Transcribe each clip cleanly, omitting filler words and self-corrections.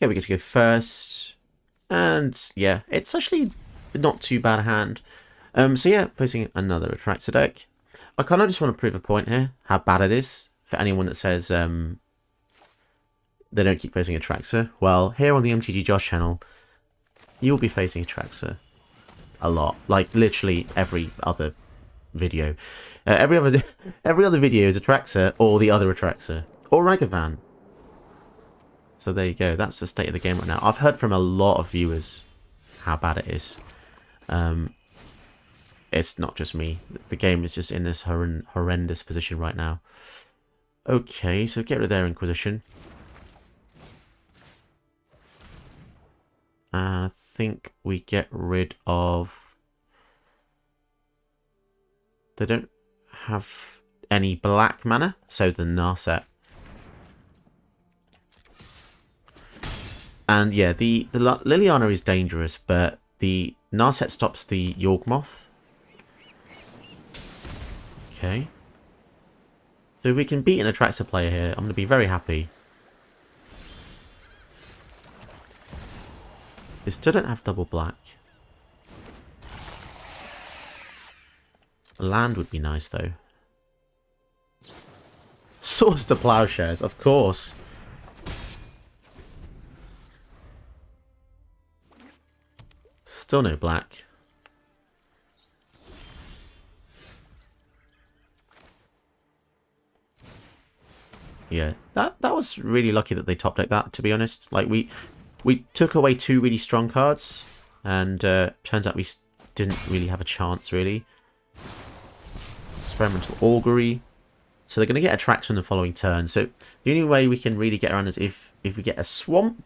Okay, we get to go first. And yeah, it's actually not too bad a hand. So yeah, facing another Atraxa deck. I kind of just want to prove a point here, how bad it is for anyone that says they don't keep facing Atraxa. Well, here on the MTG Josh channel, you'll be facing Atraxa a lot, like literally every other video. Every other video is Atraxa or the other Atraxa or Ragavan. So there you go. That's the state of the game right now. I've heard from a lot of viewers how bad it is. It's not just me. The game is just in this horrendous position right now. Okay, so get rid of their Inquisition. And I think we get rid of... They don't have any black mana, so the Narset. And yeah, the Liliana is dangerous, but the Narset stops the Yawgmoth. Okay. So if we can beat an Atraxa player here, I'm going to be very happy. They still don't have double black. Land would be nice, though. Swords to Plowshares, of course. Still no black. Yeah, that was really lucky that they top decked that, to be honest. Like, we took away two really strong cards, and turns out we didn't really have a chance, really. Experimental Augury. So they're going to get Atraxa in the following turn. So the only way we can really get around is if we get a Swamp,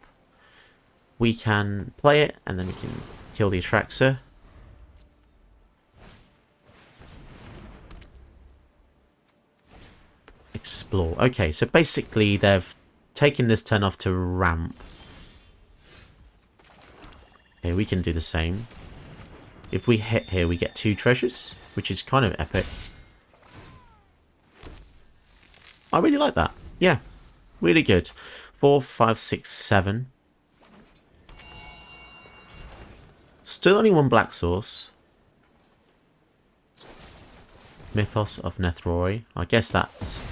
we can play it, and then we can kill the Atraxa. Explore. Okay, so basically they've taken this turn off to ramp. Okay, we can do the same. If we hit here, we get 2 treasures, which is kind of epic. I really like that. Yeah, really good. 4, 5, 6, 7. Still only 1 black source. Mythos of Nethroi. I guess that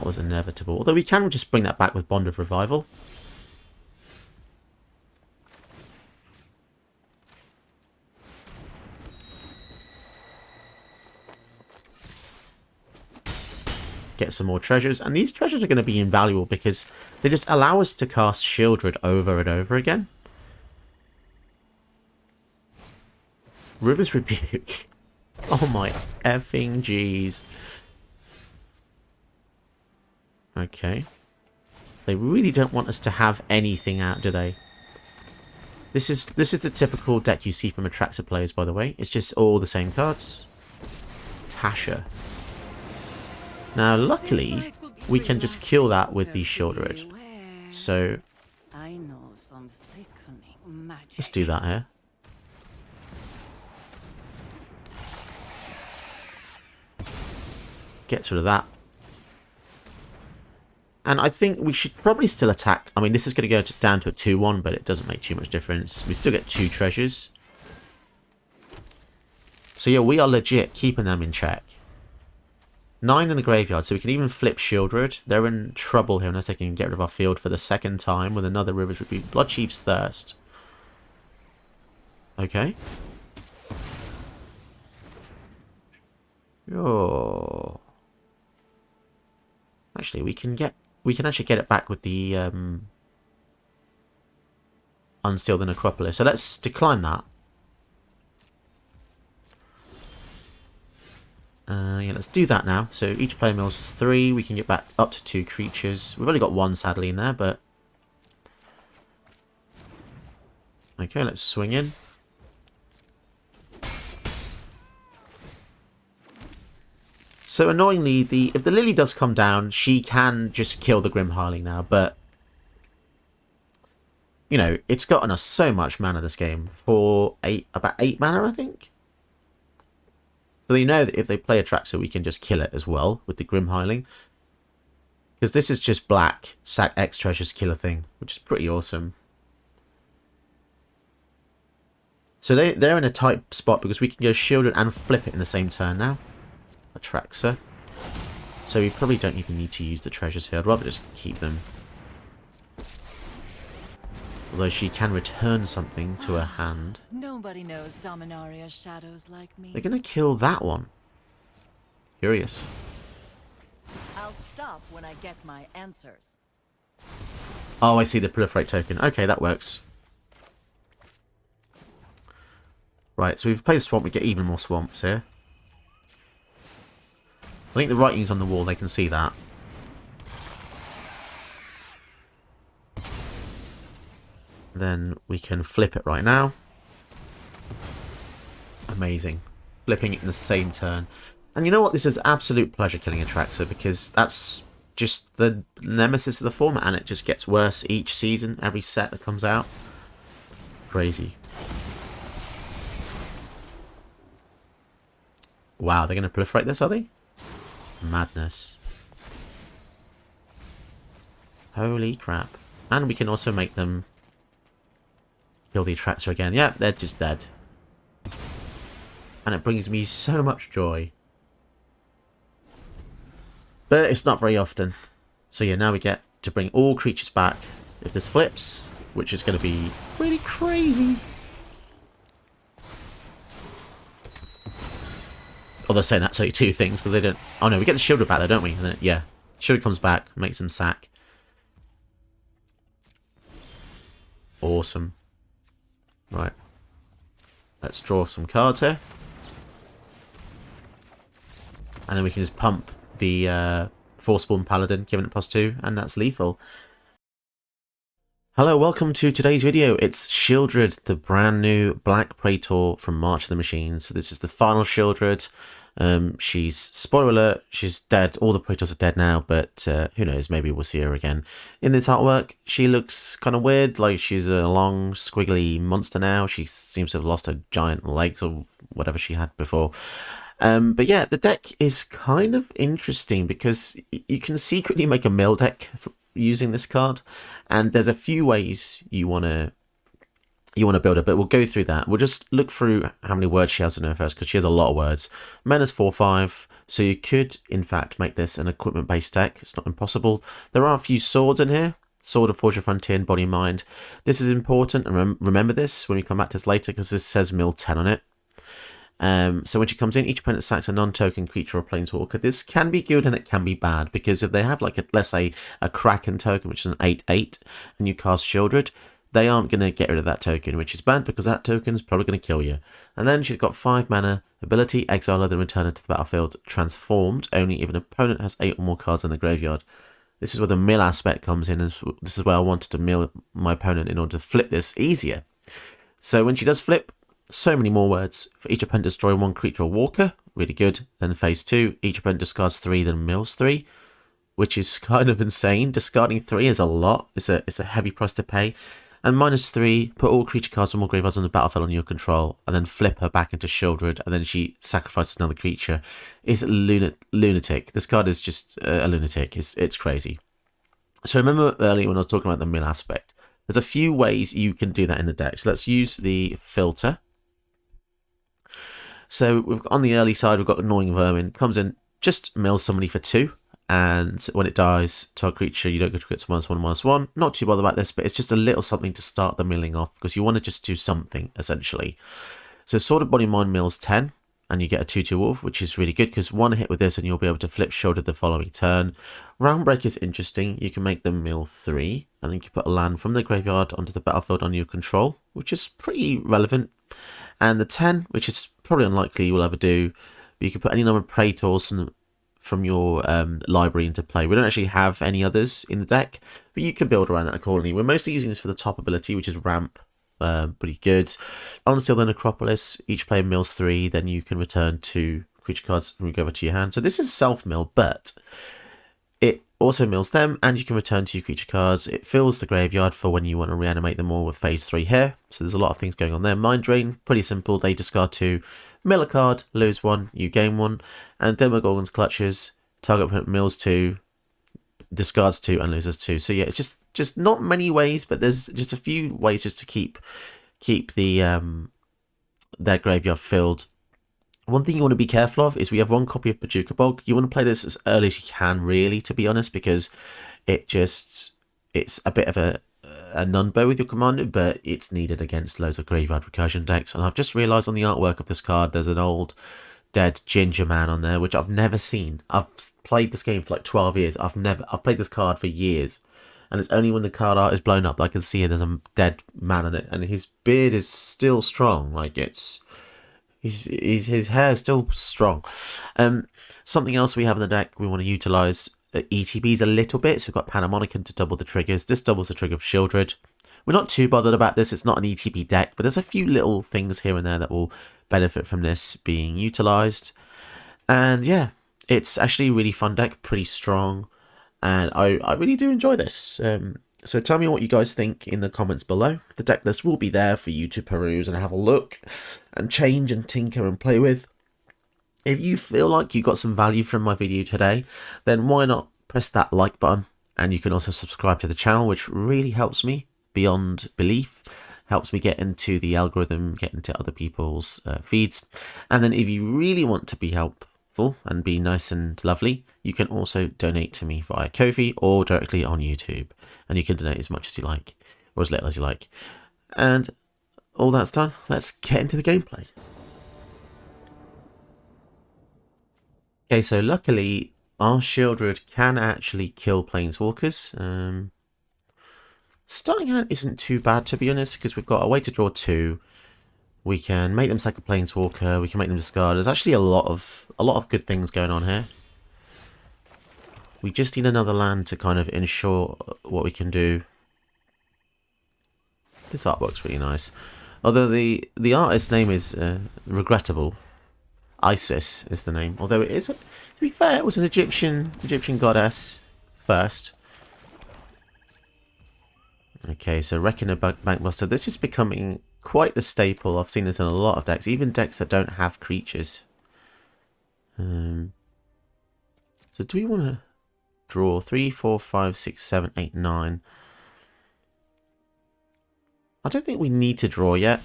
was inevitable. Although we can just bring that back with Bond of Revival. Get some more treasures. And these treasures are going to be invaluable because they just allow us to cast Sheoldred over and over again. River's Rebuke. Oh my effing jeez. Okay. They really don't want us to have anything out, do they? This is the typical deck you see from Atraxa players, by the way. It's just all the same cards. Tasha. Now, luckily, we can just kill that with the Sheoldred. So, let's do that here. Gets rid of that. And I think we should probably still attack. I mean, this is going to go down to a 2-1, but it doesn't make too much difference. We still get 2 treasures. So yeah, we are legit keeping them in check. 9 in the graveyard, so we can even flip Sheoldred. They're in trouble here unless they can get rid of our field for the second time with another River's Rebuke. Bloodchief's Thirst. Okay. Oh. Actually, we can actually get it back with the Unseal the Necropolis. So let's decline that. Yeah, let's do that now. So each player mills 3. We can get back up to 2 creatures. We've only got 1 sadly in there, but okay, let's swing in. So annoyingly, if the Lily does come down, she can just kill the Grim Hireling now, but you know, it's gotten us so much mana this game for about 8 mana, I think. So you know that if they play Atraxa, we can just kill it as well with the Grim Hireling. Because this is just black, sack X treasures, kill a thing, which is pretty awesome. So they're in a tight spot because we can go Sheoldred and flip it in the same turn now. Atraxa. So we probably don't even need to use the treasures here. I'd rather just keep them. Although she can return something to her hand. Nobody knows Dominaria's shadows like me. They're going to kill that one. Curious. I'll stop when I get my answers. Oh, I see the proliferate token. Okay, that works. Right, so we've played swamp. We get even more swamps here. I think the writing's on the wall. They can see that. Then we can flip it right now. Amazing. Flipping it in the same turn. And you know what? This is absolute pleasure killing Atraxa because that's just the nemesis of the format and it just gets worse each season, every set that comes out. Crazy. Wow, they're going to proliferate this, are they? Madness. Holy crap. And we can also make them kill the Atraxa again. Yeah, they're just dead. And it brings me so much joy. But it's not very often. So yeah, now we get to bring all creatures back if this flips, which is going to be really crazy. Although saying that's only two things, because they don't... Oh no, we get the Sheoldred back though, don't we? And then, yeah, Sheoldred comes back, makes him sack. Awesome. Right. Let's draw some cards here. And then we can just pump the Forspawn Paladin, giving it +2, and that's lethal. Hello, welcome to today's video. It's Sheoldred, the brand new Black Praetor from March of the Machines. So this is the final Sheoldred. She's, spoiler alert, she's dead. All the Praetors are dead now, but who knows, maybe we'll see her again. In this artwork, she looks kind of weird, like she's a long, squiggly monster now. She seems to have lost her giant legs or whatever she had before. But yeah, the deck is kind of interesting because you can secretly make a mill deck using this card, and there's a few ways you want to build it, but we'll go through that. We'll just look through how many words she has in her first, because she has a lot of words. Menace 4/5, so you could in fact make this an equipment based deck. It's not impossible. There are a few swords in here. Sword of Forge of Frontier and Body and Mind. This is important, and remember this when we come back to this later, because this says mill 10 on it. So when she comes in, each opponent sacks a non-token creature or planeswalker. This can be good and it can be bad, because if they have like let's say a Kraken token, which is an 8/8, and you cast Sheoldred, they aren't going to get rid of that token, which is bad because that token is probably going to kill you. And then she's got 5 mana ability, exile her, then return her to the battlefield transformed, only if an opponent has 8 or more cards in the graveyard. This is where the mill aspect comes in, and this is where I wanted to mill my opponent in order to flip this easier. So when she does flip, so many more words. For each opponent destroy 1 creature or walker, really good. Then phase 2, each opponent discards 3, then mills 3, which is kind of insane. Discarding 3 is a lot. It's a heavy price to pay. And -3, put all creature cards or more graveyards on the battlefield on your control, and then flip her back into Sheoldred, and then she sacrifices another creature. It's lunatic. This card is just a lunatic. It's crazy. So remember earlier when I was talking about the mill aspect, there's a few ways you can do that in the deck. So let's use the filter. So on the early side, we've got Annoying Vermin. Comes in, just mills somebody for 2. And when it dies, target creature, you don't get to get -1/-1. Not too bothered about this, but it's just a little something to start the milling off, because you want to just do something, essentially. So Sword of Body and Mind mills 10, and you get a 2/2 wolf, which is really good, because one hit with this and you'll be able to flip Sheoldred the following turn. Round Break is interesting. You can make them mill 3, and then you can put a land from the graveyard onto the battlefield under your control, which is pretty relevant. And the 10, which is probably unlikely you will ever do, but you can put any number of Praetors from your library into play. We don't actually have any others in the deck, but you can build around that accordingly. We're mostly using this for the top ability, which is Ramp. Pretty good. Unseal the Necropolis. Each player mills 3, then you can return 2 creature cards and go over to your hand. So this is self-mill, but it also mills them, and you can return 2 creature cards. It fills the graveyard for when you want to reanimate them all with phase 3 here. So there's a lot of things going on there. Mind Drain, pretty simple. They discard 2, mill a card, lose 1, you gain 1. And Demogorgon's Clutches, target opponent mills 2, discards 2 and loses 2. So yeah, it's just not many ways, but there's just a few ways just to keep the their graveyard filled. One thing you want to be careful of is we have one copy of Paducah Bog. You want to play this as early as you can, really, to be honest, because it's a bit of a nunbo with your commander, but it's needed against loads of graveyard recursion decks. And I've just realised on the artwork of this card, there's an old dead ginger man on there, which I've never seen. I've played this game for like 12 years. I've played this card for years, and it's only when the card art is blown up that I can see there's a dead man on it, and his beard is still strong. Like his hair is still strong. Something else we have in the deck we want to utilise ETBs a little bit. So we've got Panharmonicon to double the triggers. This doubles the trigger of Sheoldred. We're not too bothered about this. It's not an ETB deck, but there's a few little things here and there that will benefit from this being utilised. And yeah, it's actually a really fun deck, pretty strong, and I really do enjoy this. So tell me what you guys think in the comments below. The deck list will be there for you to peruse and have a look and change and tinker and play with. If you feel like you got some value from my video today, then why not press that like button, and you can also subscribe to the channel, which really helps me beyond belief, helps me get into the algorithm, get into other people's feeds. And then if you really want to be helpful and be nice and lovely, you can also donate to me via Ko-fi or directly on YouTube, and you can donate as much as you like or as little as you like. And all that's done, let's get into the gameplay. Okay, so luckily our Sheoldred can actually kill planeswalkers. Starting out isn't too bad, to be honest, because we've got a way to draw 2. We can make them sack a planeswalker. We can make them discard. There's actually a lot of good things going on here. We just need another land to kind of ensure what we can do. This artwork's really nice. Although the artist's name is regrettable. Isis is the name. Although it is, to be fair, it was an Egyptian goddess first. Okay, so Reckoner Bankbuster. This is becoming quite the staple. I've seen this in a lot of decks, even decks that don't have creatures. So do we want to draw 3, 4, 5, 6, 7, 8, 9? I don't think we need to draw yet.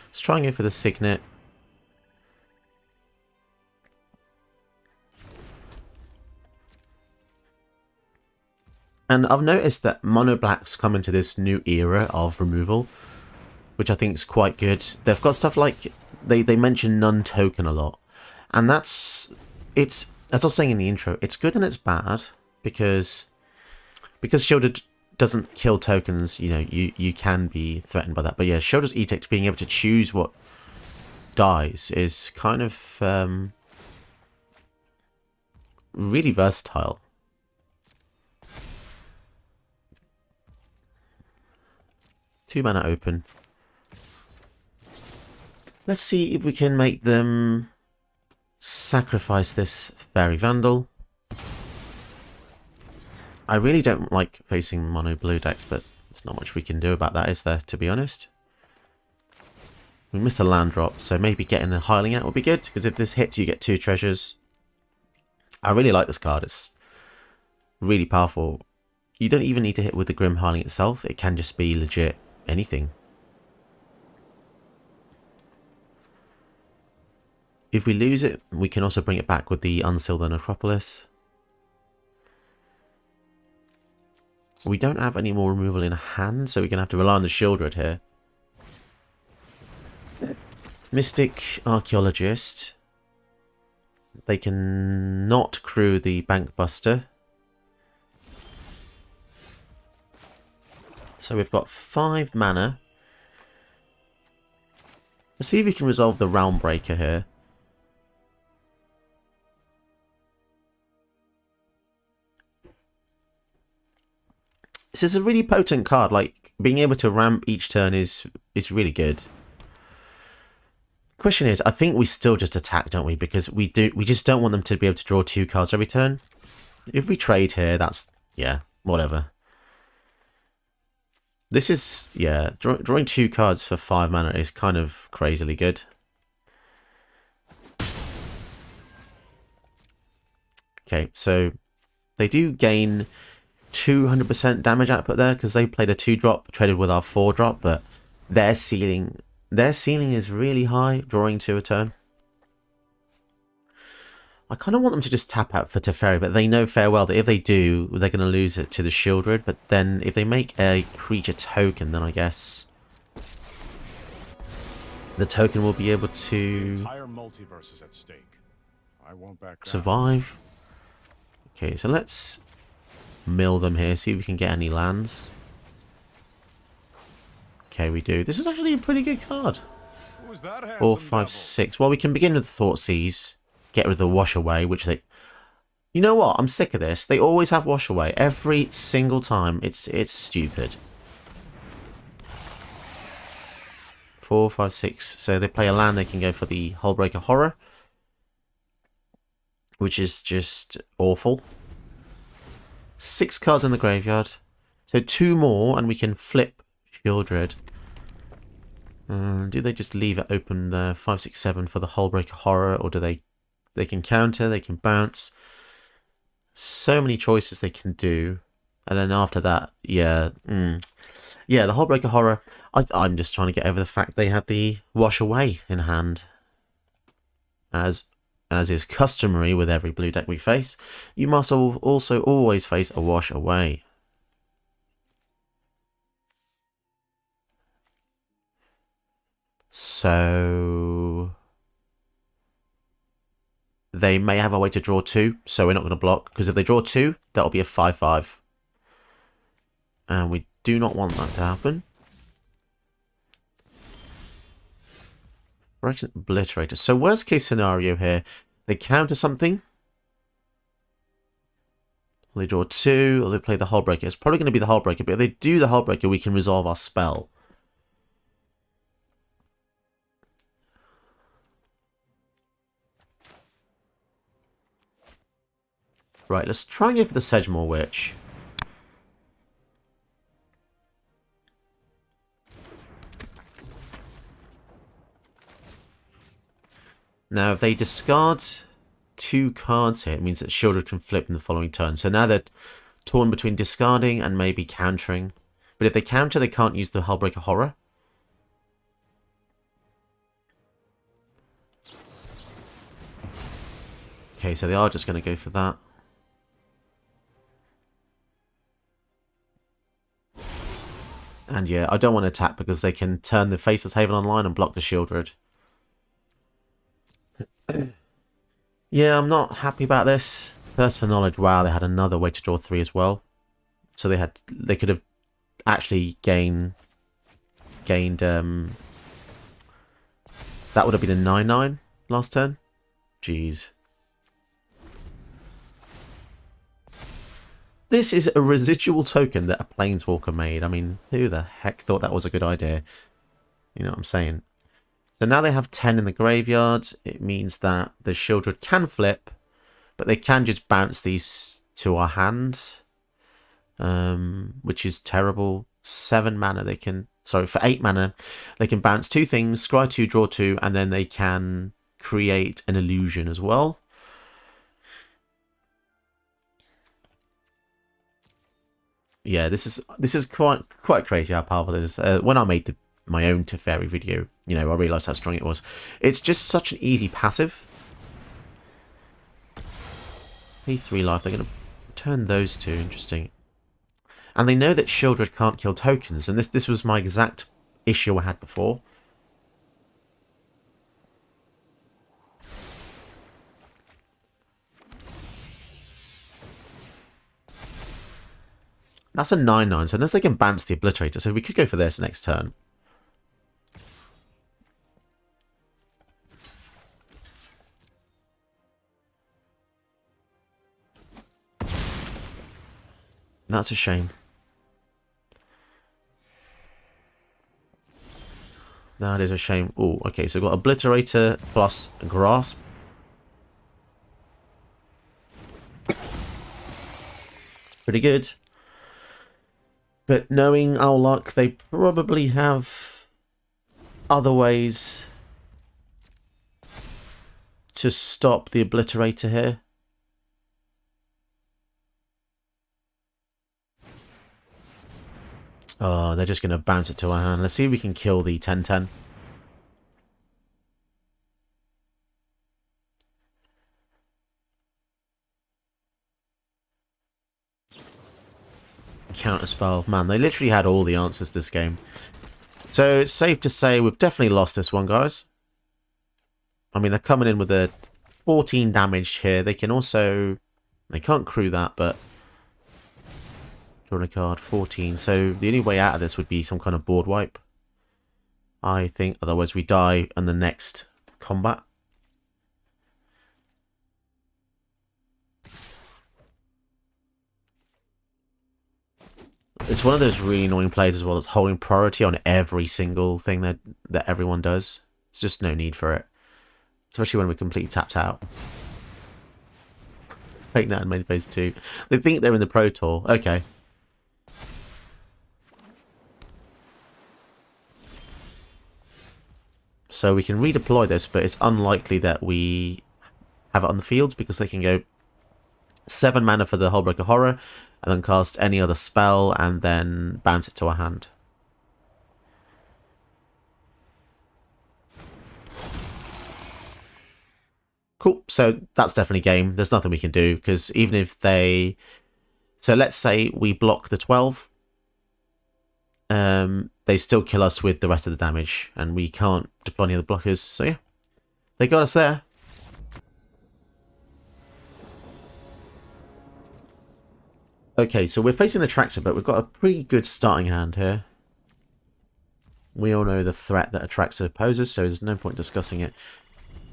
Let's try and go for the Signet. And I've noticed that mono blacks come into this new era of removal, which I think is quite good. They've got stuff like they mention non-token a lot, and it's, as I was saying in the intro, it's good and it's bad because Sheoldred doesn't kill tokens. You know, you can be threatened by that. But yeah, Sheoldred's Edict, being able to choose what dies, is kind of really versatile. Two mana open. Let's see if we can make them sacrifice this Fairy Vandal. I really don't like facing mono blue decks, but there's not much we can do about that, is there, to be honest? We missed a land drop, so maybe getting the Hiling out would be good, because if this hits you get 2 treasures. I really like this card. It's really powerful. You don't even need to hit with the Grim Hiling itself. It can just be legit anything. If we lose it, we can also bring it back with the Unseal the Necropolis. We don't have any more removal in hand, so we're going to have to rely on the Sheoldred here. Mystic Archaeologist. They can not crew the Bankbuster. So we've got 5 mana. Let's see if we can resolve the Realm Breaker here. This is a really potent card. Like, being able to ramp each turn is really good. Question is, I think we still just attack, don't we? Because we just don't want them to be able to draw 2 cards every turn. If we trade here, that's, yeah, whatever. This is, yeah, drawing 2 cards for 5 mana is kind of crazily good. Okay, so they do gain 200% damage output there because they played a 2-drop, traded with our 4-drop, but their ceiling is really high, drawing 2 a turn. I kind of want them to just tap out for Teferi, but they know fair well that if they do, they're going to lose it to the Sheoldred. But then if they make a creature token, then I guess the token will be able to Entire multiverse is at stake. I won't back down. survive. Okay, so let's mill them here, see if we can get any lands. Okay, we do. This is actually a pretty good card. Who's that 4, handsome 5, devil? 6. Well, we can begin with Thoughtseize, get rid of the Wash Away, which they... You know what? I'm sick of this. They always have Wash Away. Every single time. It's stupid. 4, 5, 6. So they play a land, they can go for the Hullbreaker Horror, which is just awful. 6 cards in the graveyard. So 2 more, and we can flip Sheoldred. Do they just leave it open there, 5, 6, 7 for the Hullbreaker Horror, or do they can counter, they can bounce? So many choices they can do. And then after that, yeah, yeah, the Hullbreaker Horror. I'm just trying to get over the fact they had the Wash Away in hand. As is customary with every blue deck we face, you must also always face a Wash Away. So they may have a way to draw 2, so we're not going to block, because if they draw 2, that'll be a 5/5. And we do not want that to happen. Fraction Obliterator. So worst case scenario here, they counter something. They draw 2, or they play the Hullbreaker. It's probably going to be the Hullbreaker, but if they do the Hullbreaker, we can resolve our spell. Right, let's try and go for the Sedgemoor Witch. Now, if they discard 2 cards here, it means that Sheoldred can flip in the following turn. So now they're torn between discarding and maybe countering. But if they counter, they can't use the Hullbreaker Horror. Okay, so they are just going to go for that. And yeah, I don't want to attack because they can turn the Faceless Haven online and block the Sheoldred. Yeah, I'm not happy about this. Thirst for Knowledge, wow, they had another way to draw 3 as well. So they could have actually gained that would have been a 9/9 last turn. Jeez. This is a residual token that a Planeswalker made. I mean, who the heck thought that was a good idea? You know what I'm saying? So now they have 10 in the graveyard. It means that the Sheoldred can flip, but they can just bounce these to our hand, which is terrible. 7 mana they can... Sorry, for 8 mana, they can bounce 2 things, scry 2, draw 2, and then they can create an illusion as well. Yeah, this is quite crazy how powerful it is. When I made my own Teferi video, you know, I realised how strong it was. It's just such an easy passive. Pay 3 life. They're going to return those 2. Interesting. And they know that Sheoldred can't kill tokens, and this was my exact issue I had before. That's a 9/9, so unless they can bounce the Obliterator, so we could go for this next turn. That's a shame. That is a shame. Oh, okay, so we've got Obliterator plus Grasp. Pretty good. But knowing our luck, they probably have other ways to stop the Obliterator here. Oh, they're just going to bounce it to our hand. Let's see if we can kill the 10-10. Counterspell. Man, they literally had all the answers this game. So it's safe to say we've definitely lost this one, guys. I mean, they're coming in with a 14 damage here. They can also... They can't crew that, but... Drawing a card, 14. So the only way out of this would be some kind of board wipe. I think, otherwise we die in the next combat. It's one of those really annoying plays as well that's holding priority on every single thing that everyone does. There's just no need for it. Especially when we're completely tapped out. Take that in main phase 2. They think they're in the Pro Tour. Okay. So we can redeploy this, but it's unlikely that we have it on the field because they can go 7 mana for the Hullbreaker Horror and then cast any other spell and then bounce it to our hand. Cool, so that's definitely game. There's nothing we can do because even if they... So let's say we block the 12. They still kill us with the rest of the damage and we can't deploy any of the blockers. So yeah, they got us there. Okay, so we're facing the Atraxa, but we've got a pretty good starting hand here. We all know the threat that Atraxa poses, so there's no point discussing it.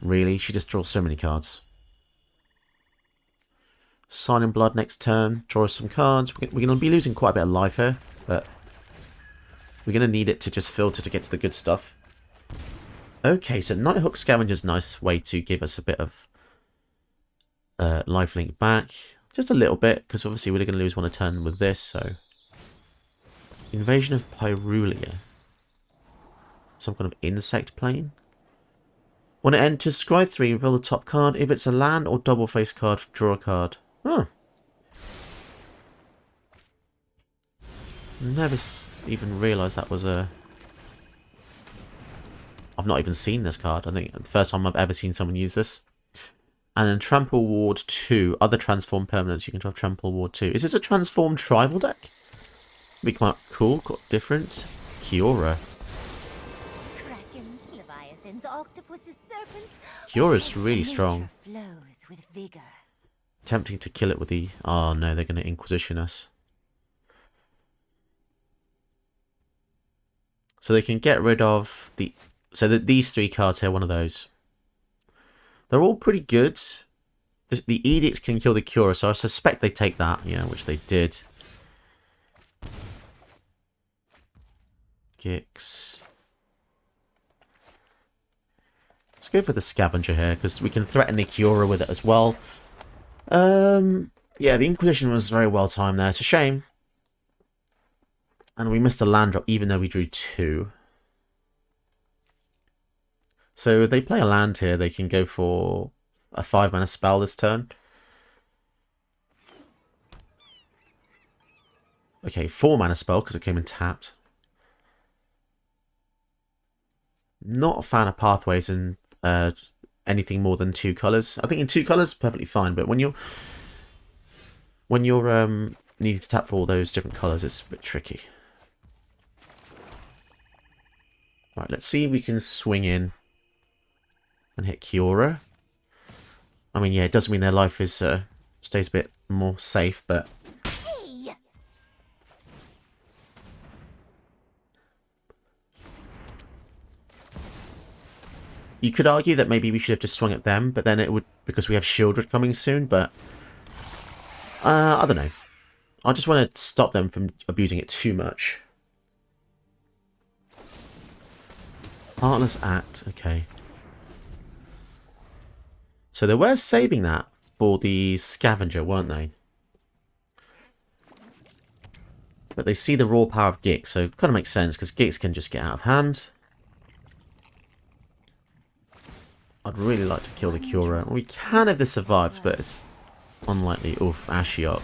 Really, she just draws so many cards. Sign in Blood next turn, draw us some cards. We're going to be losing quite a bit of life here, but we're going to need it to just filter to get to the good stuff. Okay, so Nighthook Scavenger's a nice way to give us a bit of lifelink back. Just a little bit, because obviously we're going to lose one a turn with this, so... Invasion of Pyrulia. Some kind of insect plane. When it enters Scry 3, reveal the top card. If it's a land or double face card, draw a card. Huh. Never even realised that was a... I've not even seen this card. I think the first time I've ever seen someone use this. And then Trample Ward 2. Other transform permanents, you can draw Trample Ward 2. Is this a transformed tribal deck? Be quite cool, quite different. Kiora. Krakens, leviathans, octopuses, serpents. Kiora's really strong. Flows with vigor. Tempting to kill it with the... Oh no, they're going to Inquisition us. So they can get rid of the... So these 3 cards here, one of those. They're all pretty good. The Edict can kill the Kiora, so I suspect they take that. Yeah, which they did. Gix. Let's go for the Scavenger here, because we can threaten the Kiora with it as well. Yeah, the Inquisition was very well timed there. It's a shame. And we missed a land drop, even though we drew 2. So if they play a land here, they can go for a 5-mana spell this turn. Okay, 4-mana spell because it came in tapped. Not a fan of pathways in anything more than 2 colours. I think in 2 colours, perfectly fine. But when you're needing to tap for all those different colours, it's a bit tricky. Right, let's see if we can swing in and hit Kiora. I mean, yeah, it does mean their life is stays a bit more safe, but... Hey! You could argue that maybe we should have just swung at them, but then it would... Because we have Sheoldred coming soon, but... I don't know. I just want to stop them from abusing it too much. Heartless Act, okay. So they were saving that for the Scavenger, weren't they? But they see the raw power of Gix, so it kind of makes sense, because Gix can just get out of hand. I'd really like to kill the Kiora. We can if this survives, but it's unlikely. Oof, Ashiok.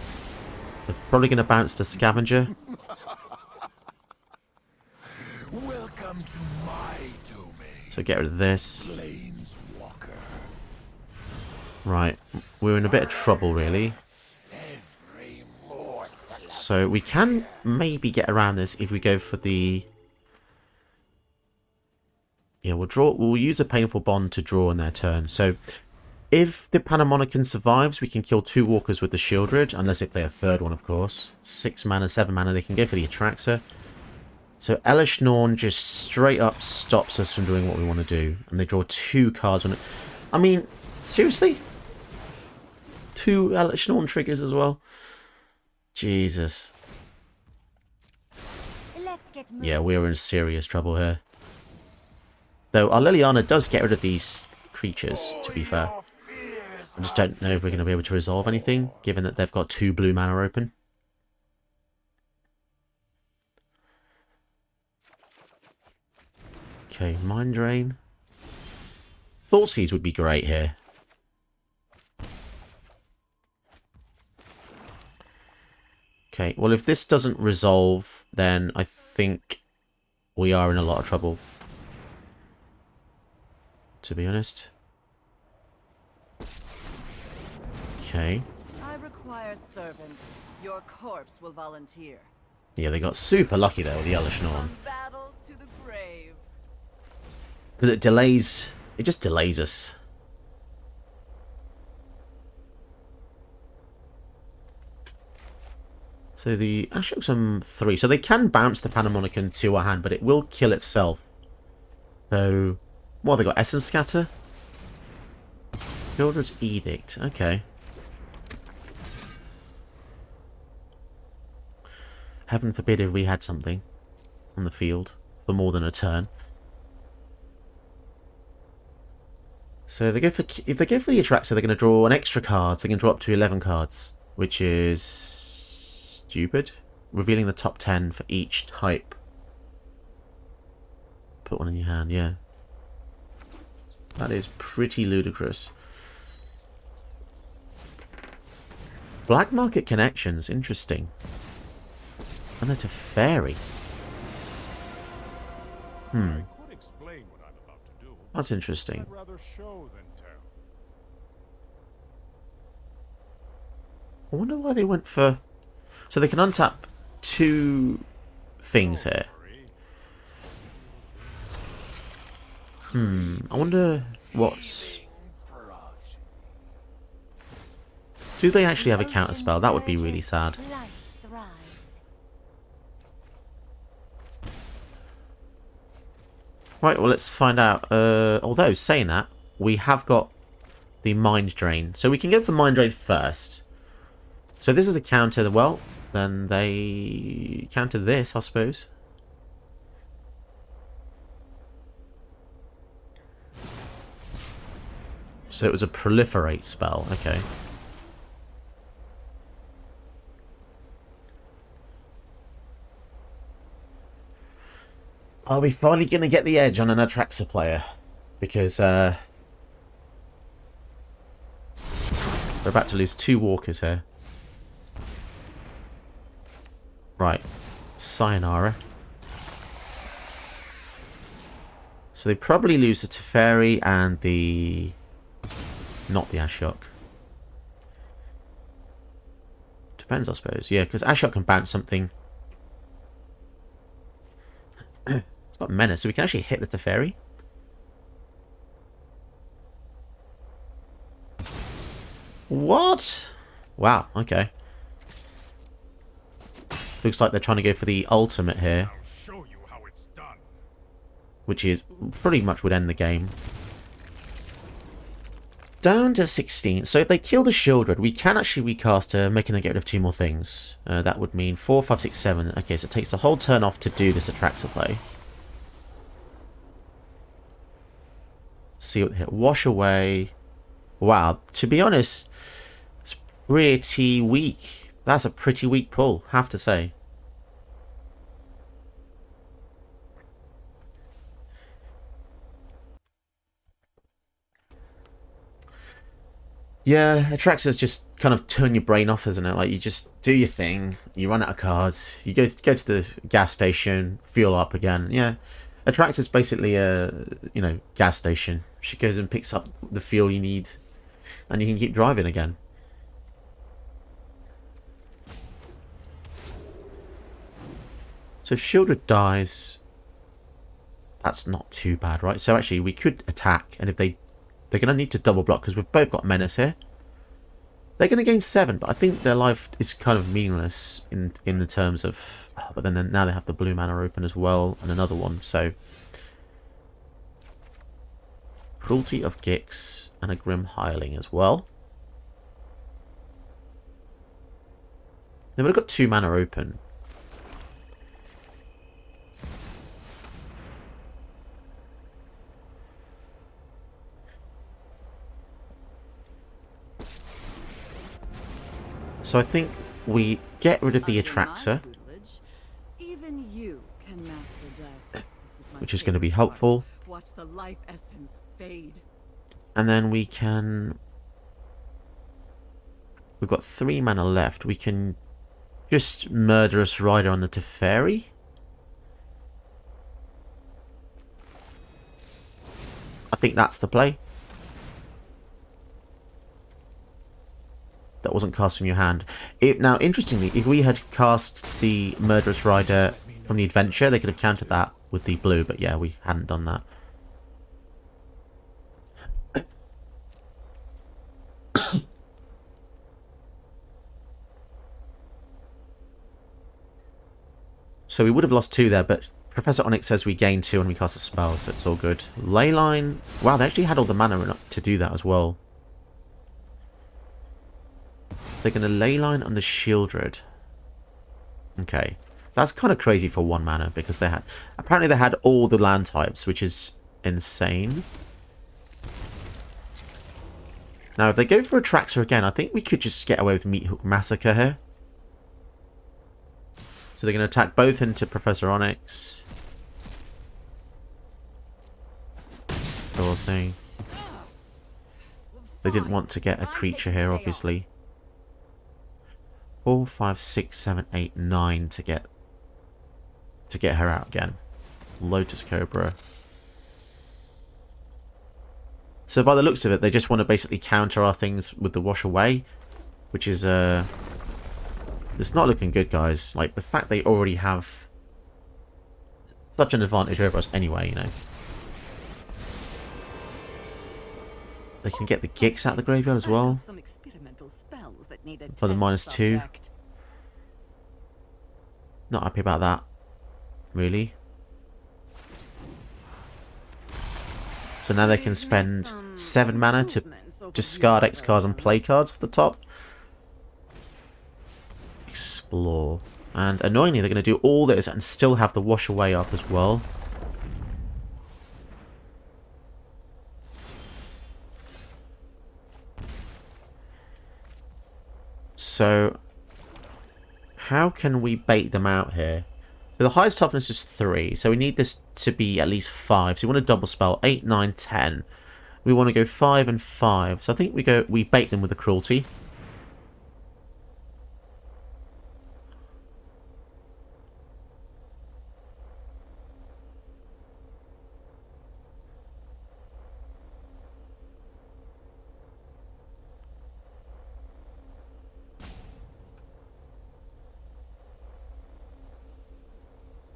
They're probably going to bounce the Scavenger. So get rid of this. Right, we're in a bit of trouble, really. So we can maybe get around this if we go for the... Yeah, we'll use a Painful Bond to draw on their turn. So if the Panamonican survives, we can kill 2 walkers with the Sheoldred, unless they play a third one, of course. 6 mana, 7 mana, they can go for the Atraxa. So Elish Norn just straight up stops us from doing what we want to do. And they draw 2 cards on it. I mean, seriously? 2 Elish Norn triggers as well? Jesus. Let's get moving. Yeah, we're in serious trouble here. Though our Liliana does get rid of these creatures, to be fair. I just don't know if we're going to be able to resolve anything, given that they've got 2 blue mana open. Okay, Mind Drain. Thoughtseize would be great here. Okay, well if this doesn't resolve, then I think we are in a lot of trouble. To be honest. Okay. I require servants. Your corpse will volunteer. Yeah, they got super lucky there with the Elish Norn. From battle to the grave. Because it delays... It just delays us. So the Ashok's on 3. So they can bounce the Panamonican to our hand, but it will kill itself. So... What have they got? Essence Scatter? Sheoldred's Edict. Okay. Heaven forbid if we had something on the field for more than a turn. So they go for, if they go for the Atraxa, they're going to draw an extra card. So they can draw up to 11 cards, which is stupid. Revealing the top 10 for each type. Put one in your hand, yeah. That is pretty ludicrous. Black Market Connections, interesting. And they're to Fairy. I could explain what I'm about to do. That's interesting. I'd rather show than tell. I wonder why they went for... So they can untap 2 things here. I wonder what's... Do they actually have a counterspell? That would be really sad. Life thrives. Right, well, let's find out. Although, saying that, we have got the Mind Drain. So we can go for Mind Drain first. So this is a counter. Well, then they counter this, I suppose. So it was a Proliferate spell. Okay. Are we finally going to get the edge on an Atraxa player? Because we're about to lose 2 walkers here. Right. Sayonara. So they probably lose the Teferi and the... Not the Ashok. Depends, I suppose. Yeah, because Ashok can bounce something. It's got Menace, so we can actually hit the Teferi. What? Wow, okay. Looks like they're trying to go for the ultimate here. I'll show you how it's done. Which is pretty much would end the game. Down to 16. So if they kill the Sheoldred, we can actually recast her, making her get rid of 2 more things. That would mean 4, 5, 6, 7. Okay, so it takes the whole turn off to do this Atraxa play. See what they hit. Wash away. Wow, to be honest, it's pretty weak. That's a pretty weak pull, have to say. Yeah, Atraxa's just kind of turn your brain off, isn't it? Like, you just do your thing, you run out of cards, you go to the gas station, fuel up again. Yeah, Atraxa is basically a, you know, gas station. She goes and picks up the fuel you need, and you can keep driving again. So if Sheoldred dies, that's not too bad, right? So actually, we could attack, and if they're going to need to double block, because we've both got Menace here. They're going to gain 7, but I think their life is kind of meaningless in the terms of... Oh, but then now they have the blue mana open as well, and another one, so... Cruelty of Gix, and a Grim Hireling as well. They've only got 2 mana open. So I think we get rid of the Atraxa, Even you can master death. which is going to be helpful. Watch the life essence fade. And then we can... We've got 3 mana left. We can just Murderous Rider on the Teferi. I think that's the play. That wasn't cast from your hand. Now, interestingly, if we had cast the Murderous Rider from the adventure, they could have countered that with the blue, but yeah, we hadn't done that. So we would have lost 2 there, but Professor Onyx says we gain 2 when we cast a spell, so it's all good. Leyline... Wow, they actually had all the mana to do that as well. They're going to Leyline on the Sheoldred. Okay. That's kind of crazy for 1 mana, because they had... Apparently they had all the land types, which is insane. Now, if they go for Atraxa again, I think we could just get away with Meathook Massacre here. So they're going to attack both into Professor Onyx. Sort of thing. They didn't want to get a creature here, obviously. 4, 5, 6, 7, 8, 9 to get her out again. Lotus Cobra. So by the looks of it, they just want to basically counter our things with the Wash Away, which is it's not looking good, guys. Like, the fact they already have such an advantage over us anyway, you know. They can get the Gix out of the graveyard as well. For the -2. Not happy about that. Really. So now they can spend 7 mana to discard X cards and play cards off the top. Explore. And annoyingly, they're going to do all this and still have the Wash Away up as well. So, how can we bait them out here? So the highest toughness is 3, so we need this to be at least 5. So we want to double spell 8, 9, 10. We want to go 5 and 5. So I think we bait them with the Cruelty.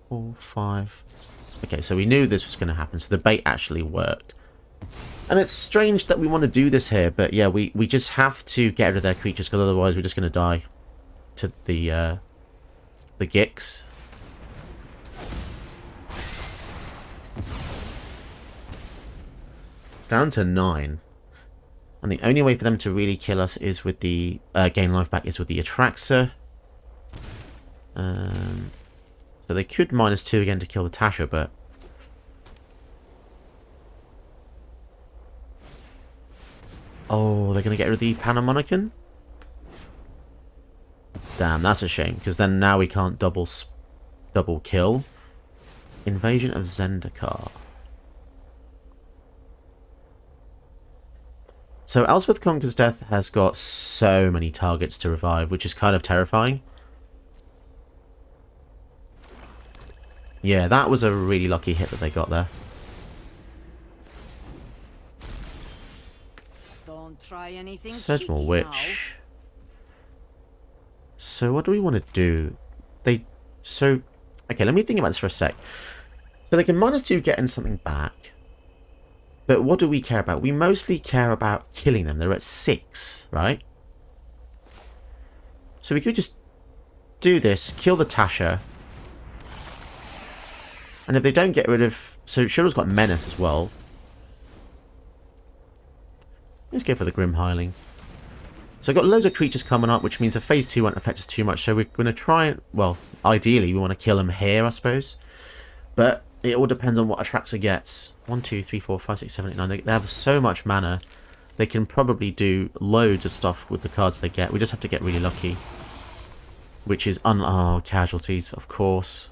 Four, 5. Okay, so we knew this was going to happen, so the bait actually worked. And it's strange that we want to do this here, but yeah, we just have to get rid of their creatures, because otherwise we're just going to die to the Gix. Down to 9. And the only way for them to really kill us is with the gain life back is with the Atraxa. So they could -2 again to kill the Tasha, but... Oh, they're going to get rid of the Panharmonicon? Damn, that's a shame, because then now we can't double kill. Invasion of Zendikar. So Elspeth Conquers Death has got so many targets to revive, which is kind of terrifying. Yeah, that was a really lucky hit that they got there. Don't try anything Search more cheeky witch. So what do we want to do? Okay, let me think about this for a sec. So they can -2 getting something back. But what do we care about? We mostly care about killing them. They're at 6, right? So we could just do this, kill the Tasha. And if they don't get rid of... So Sheoldred's got Menace as well. Let's go for the Grim Hireling. So I've got loads of creatures coming up, which means the phase 2 won't affect us too much. So we're going to try and... Well, ideally we want to kill them here, I suppose. But it all depends on what Atraxa gets. 1, 2, 3, 4, 5, 6, 7, 8, 9. They have so much mana. They can probably do loads of stuff with the cards they get. We just have to get really lucky. Which is... Oh, casualties, of course.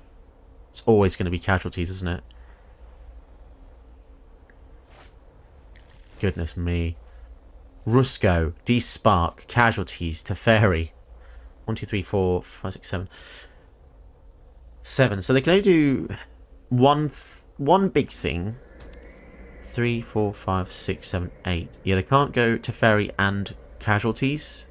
It's always going to be casualties, isn't it? Goodness me. Rusko, D-Spark, Casualties, Teferi. 1, 2, 3, 4, 5, 6, 7. 7. So they can only do one big thing. 3, 4, 5, 6, 7, 8. Yeah, they can't go Teferi and Casualties.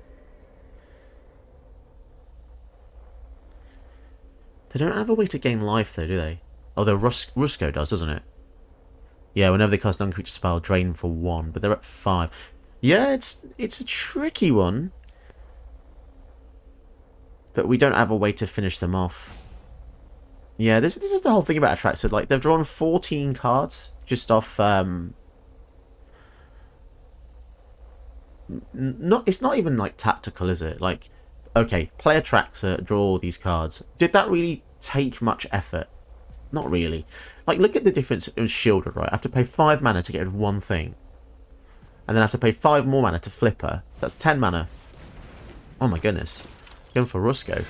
They don't have a way to gain life, though, do they? Although Rusko does, doesn't it? Yeah, whenever they cast non-creature spell, drain for 1, but they're at 5. Yeah, it's a tricky one. But we don't have a way to finish them off. Yeah, this is the whole thing about Atraxa. Like, they've drawn 14 cards just off... It's not even, like, tactical, is it? Like... Okay, play Atraxa, draw all these cards. Did that really take much effort? Not really. Like, look at the difference in Sheoldred, right? I have to pay 5 mana to get rid of one thing. And then I have to pay 5 more mana to flip her. That's 10 mana. Oh my goodness. Going for Rusko.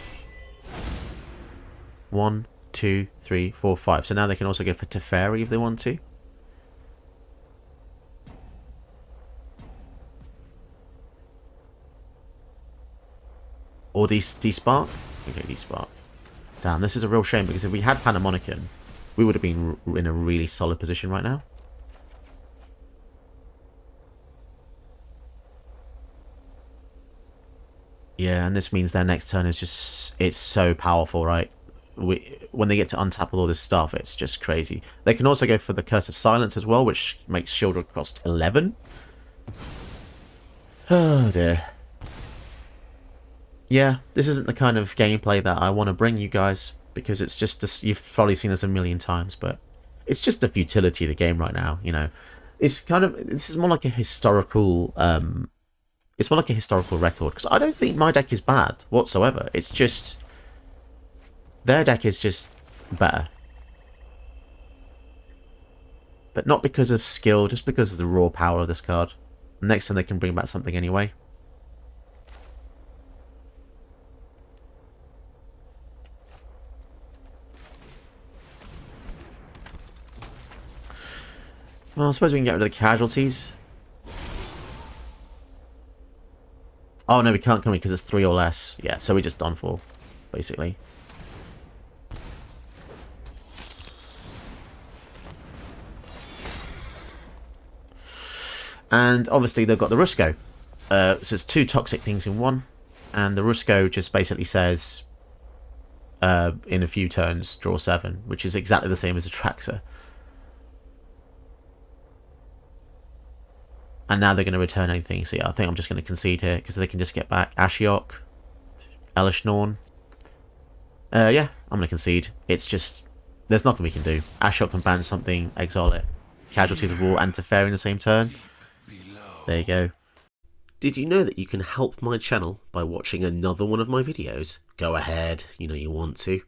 1, 2, 3, 4, 5. So now they can also go for Teferi if they want to. Or D-Spark? Okay, D-Spark. Damn, this is a real shame, because if we had Panamonican, we would have been in a really solid position right now. Yeah, and this means their next turn is just... It's so powerful, right? When they get to untap all this stuff, it's just crazy. They can also go for the Curse of Silence as well, which makes Sheoldred cost 11. Oh, dear. Yeah, this isn't the kind of gameplay that I want to bring you guys, because it's just this, you've probably seen this a million times, but it's just the futility of the game right now, you know. It's kind of, this is more like a historical, it's more like a historical record, because I don't think my deck is bad whatsoever. It's just, their deck is just better. But not because of skill, just because of the raw power of this card. Next time they can bring back something anyway. Well, I suppose we can get rid of the casualties. Oh, no, we can't, can we? Because it's 3 or less. Yeah, so we're just done for, basically. And obviously they've got the Rusko. So it's 2 toxic things in one. And the Rusko just basically says, in a few turns, draw 7, which is exactly the same as Atraxa. And now they're going to return anything. So yeah, I think I'm just going to concede here, because they can just get back Ashiok, Elish Norn. Yeah, I'm going to concede. It's just, there's nothing we can do. Ashiok can ban something, exile it. Casualties of War and Teferi in the same turn. There you go. Did you know that you can help my channel by watching another one of my videos? Go ahead, you know you want to.